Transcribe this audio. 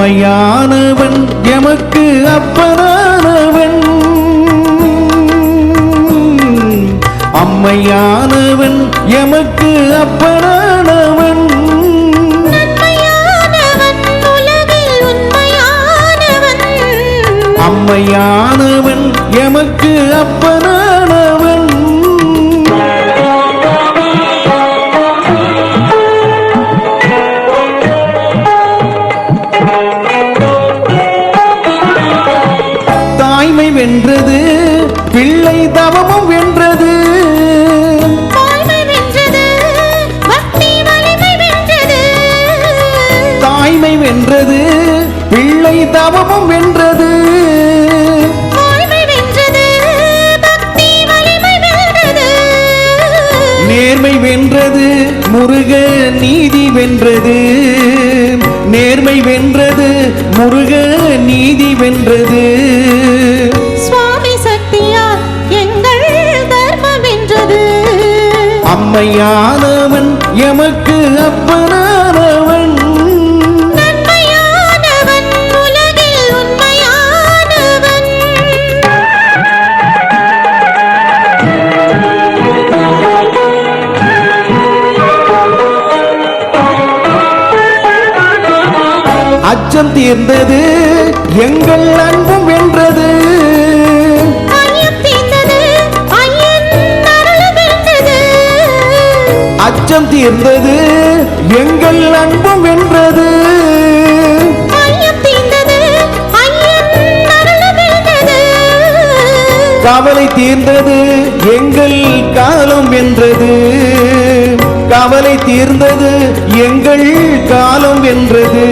அம்மையானவன் எமக்கு அப்பனானவன், அம்மையானவன் எமக்கு அப்பனானவன், அம்மையானவன் எமக்கு அப்பனானவன். தாய்மை வென்றது பிள்ளை தவமும் வென்றது, தாய்மை வென்றது பிள்ளை தவமும் வென்றது, நேர்மை வென்றது முருக நீதி வென்றது, நேர்மை வென்றது முருக நீதி வென்றது, சுவாமி சக்தியா எங்கள் தர்மம் வென்றது, அம்மையானவன் எமக்கு அப்பனானவன், நன்மையானவன் உலகில் உண்மையானவன். அச்சம் தீர்ந்தது எங்கள் அன்பும் வென்றது, ஐயம் தீர்ந்தது ஐயன் அருள் வென்றது, அச்சம் தீர்ந்தது எங்கள் அன்பும் வென்றது, ஐயம் தீர்ந்தது ஐயன் அருள் வென்றது, கவலை தீர்ந்தது எங்கள் காலம் வென்றது, கவலை தீர்ந்தது எங்கள் காலம் வென்றது.